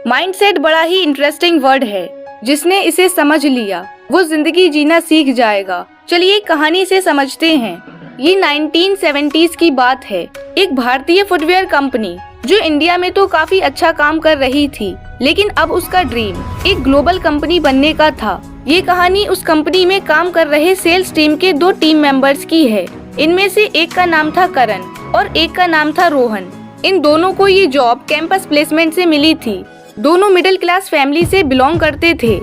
Mindset बड़ा ही interesting word है। जिसने इसे समझ लिया वो जिंदगी जीना सीख जाएगा। चलिए कहानी से समझते हैं। ये 1970s की बात है। एक भारतीय फुटवेयर कंपनी जो इंडिया में तो काफी अच्छा काम कर रही थी, लेकिन अब उसका ड्रीम एक ग्लोबल कंपनी बनने का था। ये कहानी उस कंपनी में काम कर रहे सेल्स टीम के 2 टीम मेंबर्स की है। इनमें से एक का नाम था करण और एक का नाम था रोहन। इन दोनों को ये जॉब कैंपस प्लेसमेंट से मिली थी। दोनों मिडिल क्लास फैमिली से बिलोंग करते थे।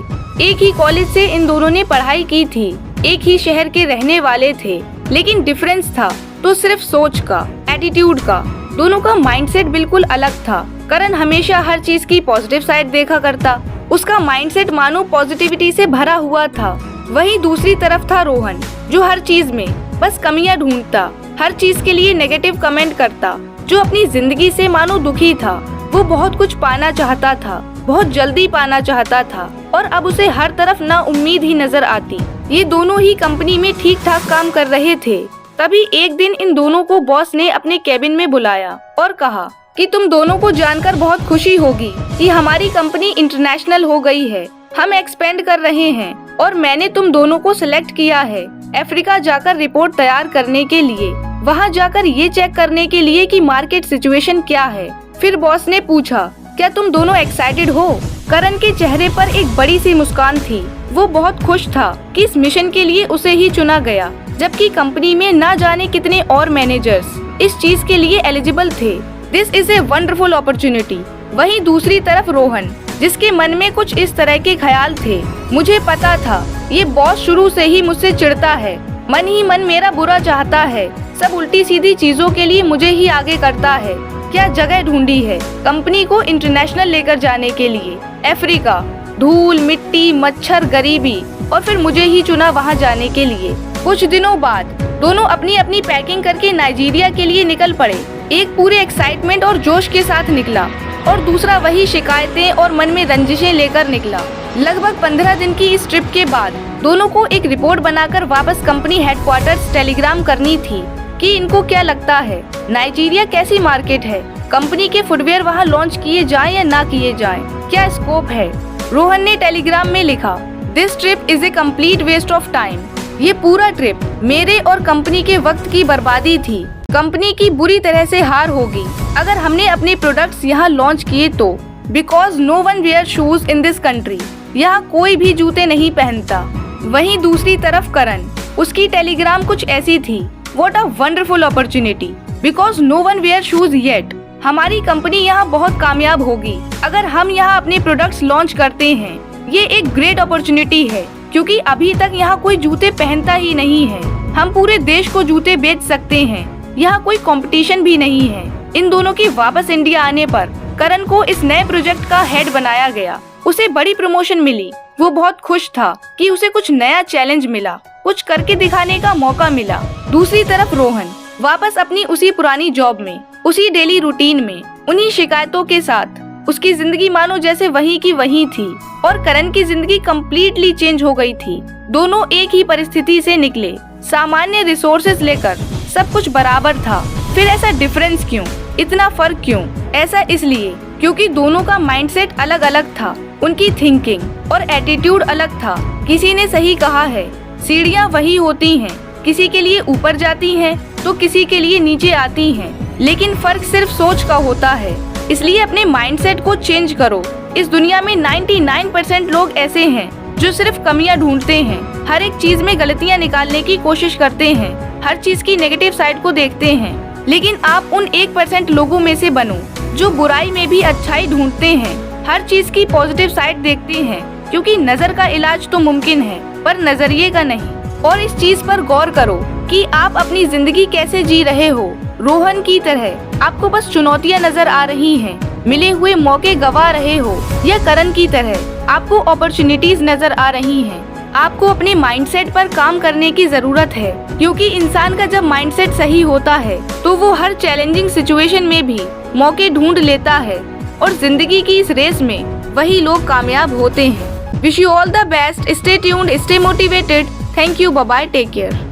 एक ही कॉलेज से इन दोनों ने पढ़ाई की थी। एक ही शहर के रहने वाले थे, लेकिन डिफरेंस था तो सिर्फ सोच का, एटीट्यूड का। दोनों का माइंडसेट बिल्कुल अलग था। करण हमेशा हर चीज की पॉजिटिव साइड देखा करता। उसका माइंडसेट मानो पॉजिटिविटी से भरा हुआ था। वहीं दूसरी तरफ था रोहन, जो हर चीज में बस कमियां ढूंढता, हर चीज के लिए नेगेटिव कमेंट करता, जो अपनी जिंदगी से मानो दुखी था। वो बहुत कुछ पाना चाहता था, बहुत जल्दी पाना चाहता था, और अब उसे हर तरफ ना उम्मीद ही नजर आती। ये दोनों ही कंपनी में ठीक ठाक काम कर रहे थे। तभी एक दिन इन दोनों को बॉस ने अपने केबिन में बुलाया और कहा कि तुम दोनों को जानकर बहुत खुशी होगी कि हमारी कंपनी इंटरनेशनल हो गई है। हम एक्सपेंड कर रहे हैं और मैंने तुम दोनों को सिलेक्ट किया है अफ्रीका जाकर रिपोर्ट तैयार करने के लिए, वहाँ जाकर ये चेक करने के लिए कि मार्केट सिचुएशन क्या है। फिर बॉस ने पूछा, क्या तुम दोनों एक्साइटेड हो? करण के चेहरे पर एक बड़ी सी मुस्कान थी। वो बहुत खुश था कि इस मिशन के लिए उसे ही चुना गया, जबकि कंपनी में ना जाने कितने और मैनेजर्स इस चीज के लिए एलिजिबल थे। This is a wonderful opportunity. वहीं दूसरी तरफ रोहन, जिसके मन में कुछ इस तरह के ख्याल थे। मुझे पता था ये बॉस शुरू से ही मुझसे चिढ़ता है, मन ही मन मेरा बुरा चाहता है, सब उल्टी सीधी चीजों के लिए मुझे ही आगे करता है। क्या जगह ढूंढी है कंपनी को इंटरनेशनल लेकर जाने के लिए। अफ्रीका, धूल मिट्टी मच्छर गरीबी, और फिर मुझे ही चुना वहां जाने के लिए। कुछ दिनों बाद दोनों अपनी अपनी पैकिंग करके नाइजीरिया के लिए निकल पड़े। एक पूरे एक्साइटमेंट और जोश के साथ निकला और दूसरा वही शिकायतें और मन में रंजिशें लेकर निकला। लगभग 15 दिन की इस ट्रिप के बाद दोनों को एक रिपोर्ट बनाकर वापस कंपनी हेडक्वार्टर्स टेलीग्राम करनी थी कि इनको क्या लगता है, नाइजीरिया कैसी मार्केट है, कंपनी के फुटवेयर वहां लॉन्च किए जाएं या ना किए जाएं, क्या स्कोप है। रोहन ने टेलीग्राम में लिखा, this trip is a complete waste of time. ये पूरा ट्रिप मेरे और कंपनी के वक्त की बर्बादी थी। कंपनी की बुरी तरह से हार होगी अगर हमने अपने प्रोडक्ट्स यहाँ लॉन्च किए तो, because no one wear shoes in this country. यहाँ कोई भी जूते नहीं पहनता। वहीं दूसरी तरफ करण, उसकी टेलीग्राम कुछ ऐसी थी, What a wonderful opportunity, because no one wear shoes yet. हमारी कंपनी यहाँ बहुत कामयाब होगी अगर हम यहाँ अपने प्रोडक्ट्स लॉन्च करते हैं। ये एक ग्रेट अपॉर्चुनिटी है क्योंकि अभी तक यहाँ कोई जूते पहनता ही नहीं है। हम पूरे देश को जूते बेच सकते हैं, यहाँ कोई कंपटीशन भी नहीं है। इन दोनों के वापस इंडिया आने पर करण को इस नए प्रोजेक्ट का हेड बनाया गया। उसे बड़ी प्रमोशन मिली। वो बहुत खुश था कि उसे कुछ नया चैलेंज मिला, कुछ करके दिखाने का मौका मिला। दूसरी तरफ रोहन वापस अपनी उसी पुरानी जॉब में, उसी डेली रूटीन में, उन्हीं शिकायतों के साथ। उसकी जिंदगी मानो जैसे वही की वही थी और करण की जिंदगी कम्प्लीटली चेंज हो गई थी। दोनों एक ही परिस्थिति से निकले, सामान्य रिसोर्सेज लेकर, सब कुछ बराबर था। फिर ऐसा डिफरेंस क्यों, इतना फर्क क्यों? ऐसा इसलिए क्योंकि दोनों का माइंडसेट अलग अलग था, उनकी थिंकिंग और एटीट्यूड अलग था। किसी ने सही कहा है, सीढ़ियाँ वही होती हैं, किसी के लिए ऊपर जाती हैं तो किसी के लिए नीचे आती हैं, लेकिन फर्क सिर्फ सोच का होता है। इसलिए अपने माइंडसेट को चेंज करो। इस दुनिया में 99% लोग ऐसे हैं जो सिर्फ कमियां ढूंढते हैं, हर एक चीज में गलतियां निकालने की कोशिश करते हैं, हर चीज की नेगेटिव साइड को देखते हैं। लेकिन आप उन 1% लोगों में से बनो जो बुराई में भी अच्छाई ढूंढते हैं, हर चीज की पॉजिटिव साइड देखते हैं, क्योंकि नजर का इलाज तो मुमकिन है पर नजरिए का नहीं। और इस चीज पर गौर करो कि आप अपनी जिंदगी कैसे जी रहे हो। रोहन की तरह आपको बस चुनौतियां नजर आ रही हैं, मिले हुए मौके गवा रहे हो, या करण की तरह आपको अपॉर्चुनिटीज नजर आ रही हैं। आपको अपने माइंडसेट पर काम करने की जरूरत है, क्योंकि इंसान का जब माइंडसेट सही होता है तो वो हर चैलेंजिंग सिचुएशन में भी मौके ढूंढ लेता है और जिंदगी की इस रेस में वही लोग कामयाब होते हैं। Wish you all the best, stay tuned, stay motivated. Thank you, bye bye, take care.